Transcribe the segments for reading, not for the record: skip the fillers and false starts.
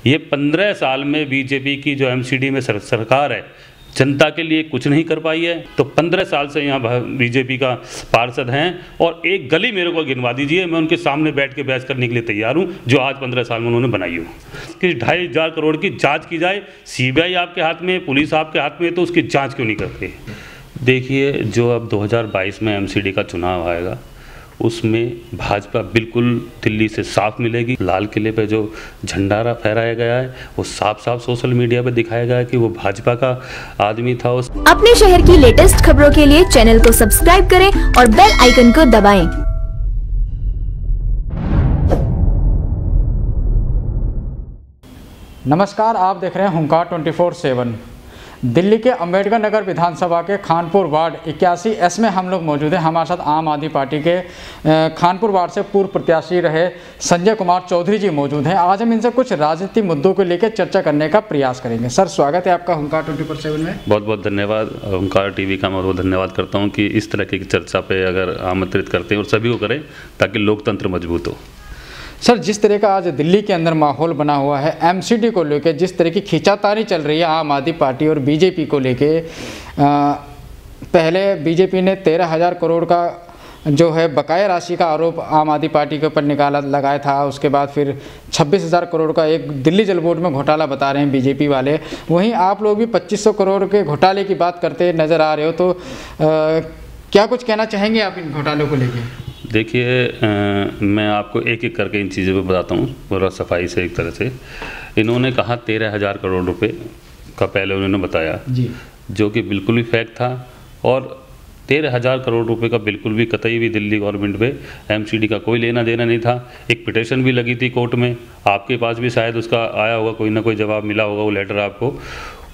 ये 15 साल में बीजेपी की जो एमसीडी में सरकार है, जनता के लिए कुछ नहीं कर पाई है। तो 15 साल से यहाँ बीजेपी का पार्षद हैं और एक गली मेरे को गिनवा दीजिए, मैं उनके सामने बैठ के बहस करने के लिए तैयार हूँ जो आज 15 साल में उन्होंने बनाई हो। कि 2,500 करोड़ की जांच की जाए, सीबीआई आपके हाथ में, पुलिस आपके हाथ में है, तो उसकी जांच क्यों नहीं करते? देखिए, जो अब 2022 में एमसीडी का चुनाव आएगा उसमें भाजपा बिल्कुल दिल्ली से साफ मिलेगी। लाल किले पे जो झंडारा फहराया गया है वो साफ साफ सोशल मीडिया पे दिखाया गया है कि वो भाजपा का आदमी था। अपने शहर की लेटेस्ट खबरों के लिए चैनल को सब्सक्राइब करें और बेल आइकन को दबाएं। नमस्कार, आप देख रहे हैं हुंकार 24/7। दिल्ली के अंबेडकर नगर विधानसभा के खानपुर वार्ड 81S में हम लोग मौजूद हैं। हमारे साथ आम आदमी पार्टी के खानपुर वार्ड से पूर्व प्रत्याशी रहे संजय कुमार चौधरी जी मौजूद हैं। आज हम इनसे कुछ राजनीतिक मुद्दों को लेकर चर्चा करने का प्रयास करेंगे। सर, स्वागत है आपका हुंकार 24/7 में। बहुत बहुत धन्यवाद। हुंकार टीवी का मैं बहुत धन्यवाद करता हूँ कि इस तरह की चर्चा पे अगर आमंत्रित करते हैं और सभी को करें ताकि लोकतंत्र मजबूत हो। सर, जिस तरह का आज दिल्ली के अंदर माहौल बना हुआ है एमसीडी को लेकर, जिस तरह की खींचातानी चल रही है आम आदमी पार्टी और बीजेपी को लेके, पहले बीजेपी ने 13,000 करोड़ का जो है बकाया राशि का आरोप आम आदमी पार्टी के ऊपर लगाया था। उसके बाद फिर 26,000 करोड़ का एक दिल्ली जल बोर्ड में घोटाला बता रहे हैं बीजेपी वाले। वहीं आप लोग भी 2,500 करोड़ के घोटाले की बात करते नज़र आ रहे हो, तो क्या कुछ कहना चाहेंगे आप इन घोटालों को लेकर? देखिए, मैं आपको एक एक करके इन चीज़ों पे बताता हूँ पूरा सफाई से। एक तरह से इन्होंने कहा 13,000 करोड़ रुपए का पहले उन्होंने बताया जी, जो कि बिल्कुल भी फैक्ट था। और 13,000 करोड़ रुपए का बिल्कुल भी कतई भी दिल्ली गवर्नमेंट पे एमसीडी का कोई लेना देना नहीं था। एक पिटीशन भी लगी थी कोर्ट में, आपके पास भी शायद उसका आया होगा, कोई ना कोई जवाब मिला होगा वो लेटर आपको।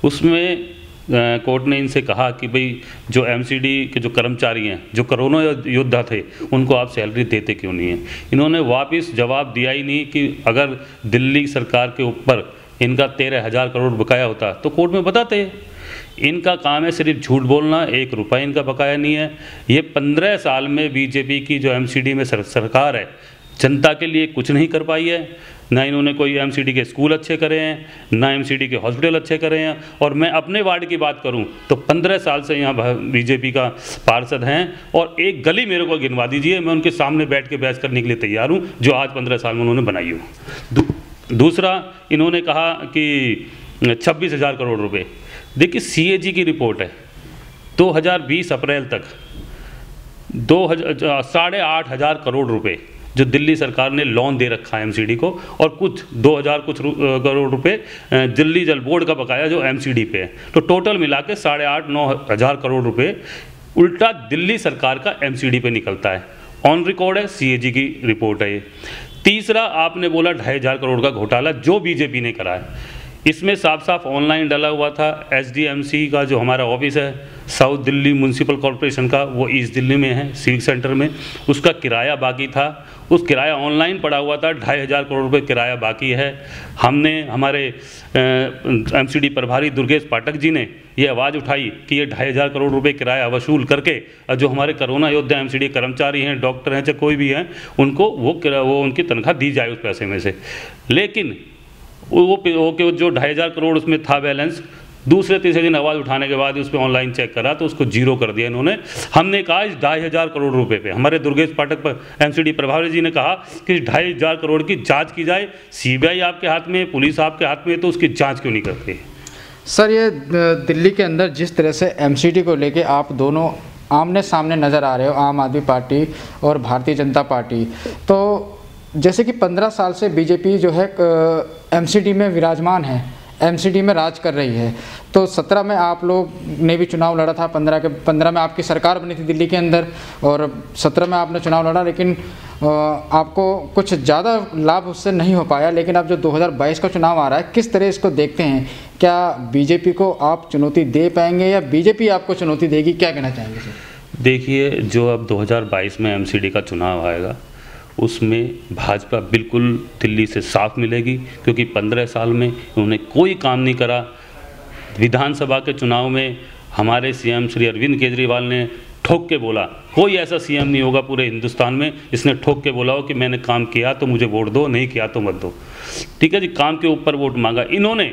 उसमें कोर्ट ने इनसे कहा कि भाई जो एमसीडी के जो कर्मचारी हैं, जो कोरोना योद्धा थे, उनको आप सैलरी देते क्यों नहीं हैं? इन्होंने वापस जवाब दिया ही नहीं कि अगर दिल्ली सरकार के ऊपर इनका 13,000 करोड़ बकाया होता तो कोर्ट में बताते। इनका काम है सिर्फ झूठ बोलना, 1 रुपये इनका बकाया नहीं है। ये 15 साल में बीजेपी की जो एमसीडी में सरकार है, जनता के लिए कुछ नहीं कर पाई है। ना इन्होंने कोई एमसीडी के स्कूल अच्छे करे हैं, ना एमसीडी के हॉस्पिटल अच्छे करे हैं। और मैं अपने वार्ड की बात करूं तो 15 साल से यहाँ बीजेपी का पार्षद हैं और एक गली मेरे को गिनवा दीजिए, मैं उनके सामने बैठ के बहस करने के लिए तैयार हूँ जो आज 15 साल में उन्होंने बनाई हो। दूसरा, इन्होंने कहा कि 26,000 करोड़ रुपये। देखिए, CAG की रिपोर्ट है 2020 अप्रैल तक 8,500 करोड़ रुपये जो दिल्ली सरकार ने लोन दे रखा है एमसीडी को, और कुछ 2,000 करोड़ रुपए दिल्ली जल बोर्ड का बकाया जो एमसीडी पे है। तो टोटल मिला के 8,500-9,000 करोड़ रुपए उल्टा दिल्ली सरकार का एमसीडी पे निकलता है। ऑन रिकॉर्ड है, CAG की रिपोर्ट है ये। तीसरा, आपने बोला 2,500 करोड़ का घोटाला जो बीजेपी ने करा है। इसमें साफ साफ ऑनलाइन डाला हुआ था। SDMC का जो हमारा ऑफिस है साउथ दिल्ली म्यूनसिपल कॉरपोरेशन का, वो ईस्ट दिल्ली में है सिविक सेंटर में, उसका किराया बाकी था। उस किराया ऑनलाइन पड़ा हुआ था, 2,500 करोड़ रुपए किराया बाकी है। हमने हमारे एमसीडी प्रभारी दुर्गेश पाठक जी ने ये आवाज़ उठाई कि ये 2,500 करोड़ रुपए किराया वसूल करके जो हमारे कोरोना योद्धा एमसीडी कर्मचारी हैं, डॉक्टर हैं, चाहे कोई भी हैं, उनको वो उनकी तनख्वाह दी जाए उस पैसे में से। लेकिन वो जो 2,500 करोड़ उसमें था बैलेंस, दूसरे तीसरे दिन आवाज़ उठाने के बाद उस पर ऑनलाइन चेक करा तो उसको जीरो कर दिया इन्होंने। हमने कहा इस 2,500 करोड़ रुपए पे, हमारे दुर्गेश पाठक पर एमसीडी प्रभारी जी ने कहा कि 2,500 करोड़ की जांच की जाए, सीबीआई आपके हाथ में, पुलिस आपके हाथ में है, तो उसकी जांच क्यों नहीं करते? सर, ये दिल्ली के अंदर जिस तरह से एमसीडी को लेके आप दोनों आमने सामने नज़र आ रहे हो, आम आदमी पार्टी और भारतीय जनता पार्टी, तो जैसे कि 15 साल से बीजेपी जो है एमसीडी में विराजमान है, एमसीडी में राज कर रही है। तो 17 में आप लोग ने भी चुनाव लड़ा था, 15 में आपकी सरकार बनी थी दिल्ली के अंदर, और 17 में आपने चुनाव लड़ा, लेकिन आपको कुछ ज़्यादा लाभ उससे नहीं हो पाया। लेकिन अब जो 2022 का चुनाव आ रहा है, किस तरह इसको देखते हैं? क्या बीजेपी को आप चुनौती दे पाएंगे या बीजेपी आपको चुनौती देगी? क्या कहना चाहेंगे सर? देखिए, जो अब 2022 में एमसीडी का चुनाव आएगा उसमें भाजपा बिल्कुल दिल्ली से साफ मिलेगी, क्योंकि 15 साल में उन्होंने कोई काम नहीं करा। विधानसभा के चुनाव में हमारे CM श्री अरविंद केजरीवाल ने ठोक के बोला, कोई ऐसा सीएम नहीं होगा पूरे हिंदुस्तान में जिसने ठोक के बोला हो कि मैंने काम किया तो मुझे वोट दो, नहीं किया तो मत दो। ठीक है जी, काम के ऊपर वोट मांगा इन्होंने।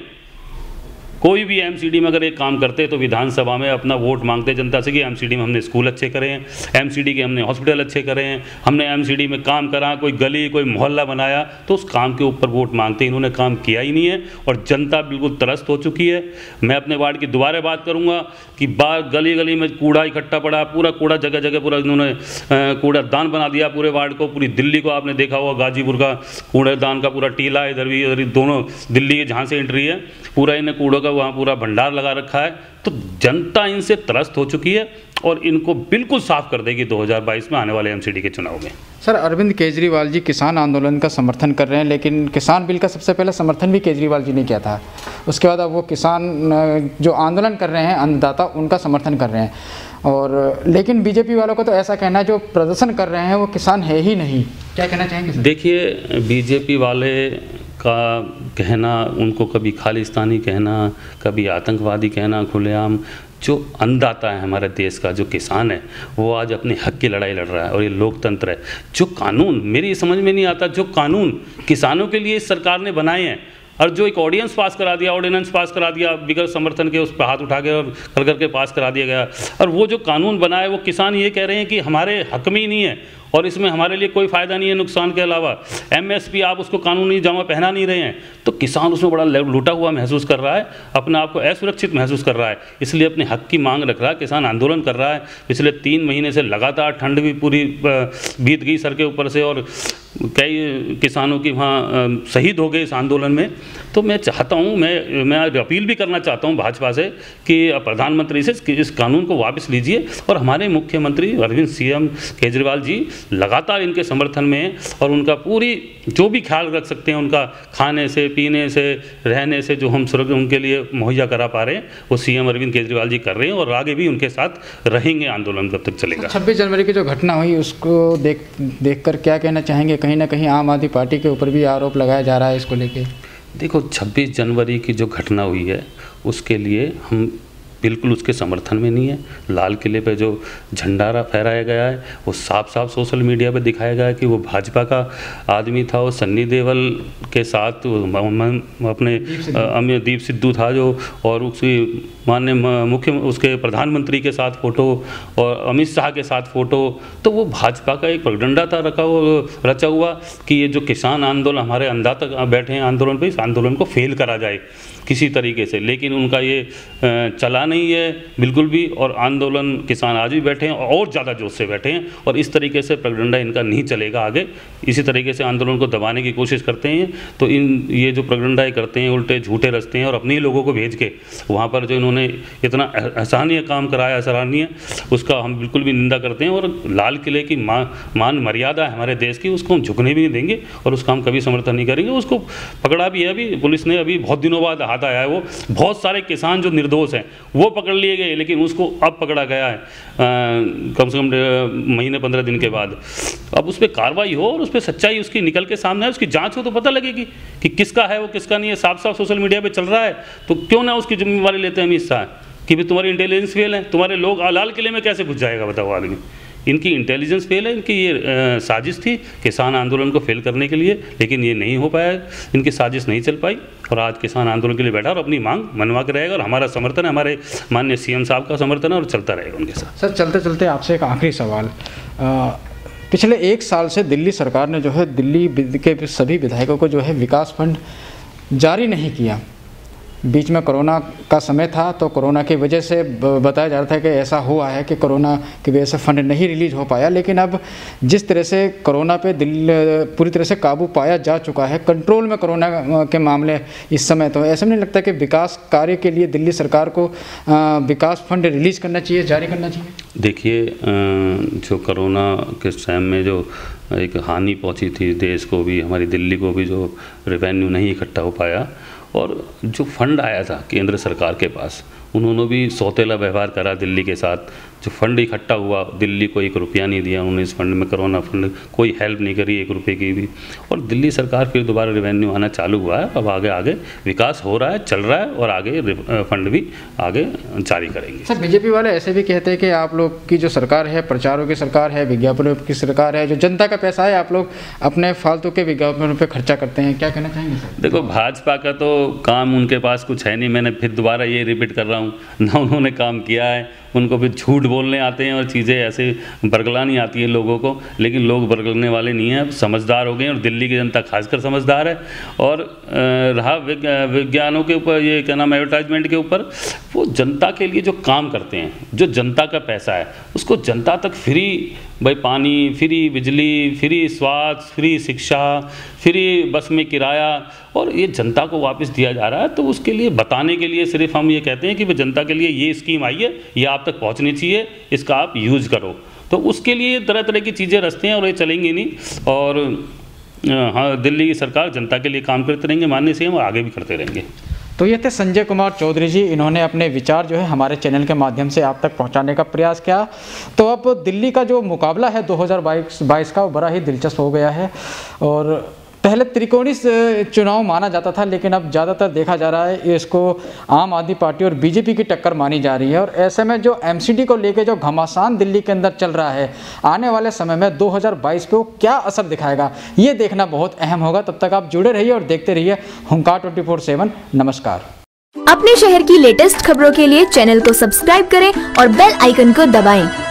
कोई भी एमसीडी में अगर एक काम करते तो विधानसभा में अपना वोट मांगते जनता से कि एमसीडी में हमने स्कूल अच्छे करे हैं, एमसीडी के हमने हॉस्पिटल अच्छे करे हैं, हमने एमसीडी में काम करा, कोई गली कोई मोहल्ला बनाया, तो उस काम के ऊपर वोट मांगते। इन्होंने काम किया ही नहीं है और जनता बिल्कुल त्रस्त हो चुकी है। मैं अपने वार्ड की दोबारा बात करूँगा कि गली गली में कूड़ा इकट्ठा पड़ा, पूरा कूड़ा जगह जगह पूरा इन्होंने कूड़ादान बना दिया पूरे वार्ड को। पूरी दिल्ली को आपने देखा होगा, गाजीपुर का कूड़ेदान का पूरा टीला, इधर भी दोनों दिल्ली के जहाँ से एंट्री है पूरा इन्हें कूड़ों का वहाँ पूरा भंडार लगा रखा है। तो जनता इनसे त्रस्त हो चुकी है और इनको बिल्कुल साफ कर देगी 2022 में आने वाले एमसीडी के चुनाव में। सर, अरविंद केजरीवाल जी किसान आंदोलन का समर्थन कर रहे हैं, लेकिन किसान बिल का सबसे पहले समर्थन भी केजरीवाल जी ने किया था। उसके बाद अब वो किसान जो आंदोलन कर रहे हैं अन्नदाता, उनका समर्थन कर रहे हैं। और लेकिन बीजेपी वालों का तो ऐसा कहना है जो प्रदर्शन कर रहे हैं वो किसान है ही नहीं। क्या कहना चाहेंगे सर? देखिए, बीजेपी वाले का कहना, उनको कभी खालिस्तानी कहना, कभी आतंकवादी कहना खुलेआम, जो अन्नदाता है हमारे देश का, जो किसान है, वो आज अपने हक की लड़ाई लड़ रहा है और ये लोकतंत्र है। जो कानून मेरी समझ में नहीं आता, जो कानून किसानों के लिए इस सरकार ने बनाए हैं और जो एक ऑर्डिनेंस पास करा दिया बिगर समर्थन के, उस पर हाथ उठा के और कर करके पास करा दिया गया। और वो जो कानून बना है वो किसान ये कह रहे हैं कि हमारे हक में ही नहीं है और इसमें हमारे लिए कोई फ़ायदा नहीं है नुकसान के अलावा। एमएसपी आप उसको कानूनी जामा पहना नहीं रहे हैं, तो किसान उसमें बड़ा लूटा हुआ महसूस कर रहा है, अपने आप को असुरक्षित महसूस कर रहा है, इसलिए अपने हक की मांग रख रहा है। किसान आंदोलन कर रहा है। पिछले 3 महीने से लगातार ठंड भी पूरी बीत गई सर के ऊपर से और कई किसानों की वहाँ शहीद हो गए इस आंदोलन में। तो मैं चाहता हूँ, मैं अपील भी करना चाहता हूँ भाजपा से कि प्रधानमंत्री से इस कानून को वापस लीजिए और हमारे मुख्यमंत्री अरविंद सीएम केजरीवाल जी लगातार इनके समर्थन में हैं और उनका पूरी जो भी ख्याल रख सकते हैं, उनका खाने से, पीने से, रहने से जो हम सुरक्षा उनके लिए मुहैया करा पा रहे हैं, वो सीएम अरविंद केजरीवाल जी कर रहे हैं और आगे भी उनके साथ रहेंगे। आंदोलन कब तक चलेगा। 26 जनवरी की जो घटना हुई उसको देख कर क्या कहना चाहेंगे? कहीं ना कहीं आम आदमी पार्टी के ऊपर भी आरोप लगाया जा रहा है इसको लेके। देखो, 26 जनवरी की जो घटना हुई है उसके लिए हम बिल्कुल उसके समर्थन में नहीं है। लाल किले पे जो झंडा फहराया गया है वो साफ साफ सोशल मीडिया पे दिखाया गया है कि वो भाजपा का आदमी था। वो सन्नी देओल के साथ अपने अमरदीप सिद्धू था जो, और उसकी माननीय उसके प्रधानमंत्री के साथ फ़ोटो और अमित शाह के साथ फ़ोटो। तो वो भाजपा का एक प्रोपेगेंडा था रचा हुआ कि ये जो किसान आंदोलन, हमारे अन्नदाता बैठे हैं आंदोलन पे, इस आंदोलन को फेल करा जाए किसी तरीके से। लेकिन उनका ये चला नहीं है बिल्कुल भी और आंदोलन किसान आज भी बैठे हैं और ज़्यादा जोश से बैठे हैं और इस तरीके से प्रोपेगेंडा इनका नहीं चलेगा आगे। इसी तरीके से आंदोलन को दबाने की कोशिश करते हैं तो ये जो प्रोपेगेंडा करते हैं उल्टे झूठे रचते हैं और अपने ही लोगों को भेज के वहाँ पर जो इन्होंने इतना असहनीय काम कराया, सराहनीय, उसका हम बिल्कुल भी निंदा करते हैं। और लाल किले की मान मर्यादा है हमारे देश की, उसको हम झुकने भी नहीं देंगे और उसका हम कभी समर्थन नहीं करेंगे। उसको पकड़ा भी है अभी पुलिस ने, अभी बहुत दिनों बाद हाथ आया है वो। बहुत सारे किसान जो निर्दोष हैं वो पकड़ लिए गए, लेकिन उसको अब पकड़ा गया है कम से कम महीने 15 दिन के बाद। अब उस पर कार्रवाई हो और उस पर सच्चाई उसकी निकल के सामने आए, उसकी जांच हो तो पता लगेगी कि किसका है वो, किसका नहीं है। साफ साफ सोशल मीडिया पे चल रहा है, तो क्यों ना उसकी जिम्मेवारी लेते हैं अमित शाह कि भी तुम्हारी इंटेलिजेंस फेल है, तुम्हारे लोग लाल किले में कैसे घुस जाएगा बताओ आदमी। इनकी इंटेलिजेंस फेल है, इनकी ये साजिश थी किसान आंदोलन को फेल करने के लिए, लेकिन ये नहीं हो पाया, इनकी साजिश नहीं चल पाई और आज किसान आंदोलन के लिए बैठा और अपनी मांग मनवा के रहेगा। और हमारा समर्थन है, हमारे माननीय सीएम साहब का समर्थन है और चलता रहेगा उनके साथ। सर, चलते चलते आपसे एक आखिरी सवाल। पिछले 1 साल से दिल्ली सरकार ने जो है दिल्ली के सभी विधायकों को जो है विकास फंड जारी नहीं किया। बीच में कोरोना का समय था तो कोरोना की वजह से बताया जा रहा था कि ऐसा हुआ है कि कोरोना की वजह से फंड नहीं रिलीज हो पाया। लेकिन अब जिस तरह से कोरोना पे पूरी तरह से काबू पाया जा चुका है, कंट्रोल में कोरोना के मामले इस समय, तो ऐसा नहीं लगता कि विकास कार्य के लिए दिल्ली सरकार को विकास फंड रिलीज करना चाहिए, जारी करना चाहिए? देखिए, जो कोरोना के टाइम में जो एक हानि पहुंची थी देश को भी, हमारी दिल्ली को भी, जो रेवेन्यू नहीं इकट्ठा हो पाया, और जो फंड आया था केंद्र सरकार के पास, उन्होंने भी सौतेला व्यवहार करा दिल्ली के साथ। जो फंड इकट्ठा हुआ, दिल्ली को 1 रुपया नहीं दिया उन्होंने इस फंड में, कोरोना फंड कोई हेल्प नहीं करी 1 रुपये की भी। और दिल्ली सरकार फिर दोबारा रेवेन्यू आना चालू हुआ है, अब आगे आगे विकास हो रहा है, चल रहा है, और आगे फंड भी आगे जारी करेंगे। सर, बीजेपी वाले ऐसे भी कहते हैं कि आप लोग की जो सरकार है, प्रचारों की सरकार है, विज्ञापनों की सरकार है, जो जनता का पैसा है आप लोग अपने फालतू के विज्ञापनों पर खर्चा करते हैं, क्या कहना चाहेंगे सर? देखो, भाजपा का तो काम उनके पास कुछ है नहीं, मैंने फिर दोबारा ये रिपीट कर रहा हूँ, ना उन्होंने काम किया है, उनको फिर झूठ बोलने आते हैं और चीज़ें ऐसे बरगलानी आती है लोगों को, लेकिन लोग बरगलने वाले नहीं हैं, अब समझदार हो गए हैं, और दिल्ली की जनता खासकर समझदार है। और रहा विज्ञानों के ऊपर, ये क्या नाम, एडवर्टाइजमेंट के ऊपर, वो जनता के लिए जो काम करते हैं, जो जनता का पैसा है उसको जनता तक फ्री, भाई पानी फ्री, बिजली फ्री, स्वास्थ्य फ्री, शिक्षा फ्री, बस में किराया, और ये जनता को वापस दिया जा रहा है। तो उसके लिए बताने के लिए सिर्फ हम ये कहते हैं कि भाई जनता के लिए ये स्कीम आई है, ये आप तक पहुंचनी चाहिए, इसका आप यूज़ करो। तो उसके लिए तरह तरह की चीज़ें रचते हैं और ये चलेंगी नहीं। और हाँ, दिल्ली की सरकार जनता के लिए काम करते रहेंगे माननीय सीएम, और आगे भी करते रहेंगे। तो ये थे संजय कुमार चौधरी जी, इन्होंने अपने विचार जो है हमारे चैनल के माध्यम से आप तक पहुंचाने का प्रयास किया। तो अब दिल्ली का जो मुकाबला है 2022 का, वो बड़ा ही दिलचस्प हो गया है। और पहले त्रिकोणीय चुनाव माना जाता था, लेकिन अब ज़्यादातर देखा जा रहा है इसको आम आदमी पार्टी और बीजेपी की टक्कर मानी जा रही है। और ऐसे में जो एमसीडी को लेके जो घमासान दिल्ली के अंदर चल रहा है, आने वाले समय में 2022 पे वो क्या असर दिखाएगा, ये देखना बहुत अहम होगा। तब तक आप जुड़े रहिए और देखते रहिए हुंकार 24/7। नमस्कार। अपने शहर की लेटेस्ट खबरों के लिए चैनल को सब्सक्राइब करें और बेल आइकन को दबाएं।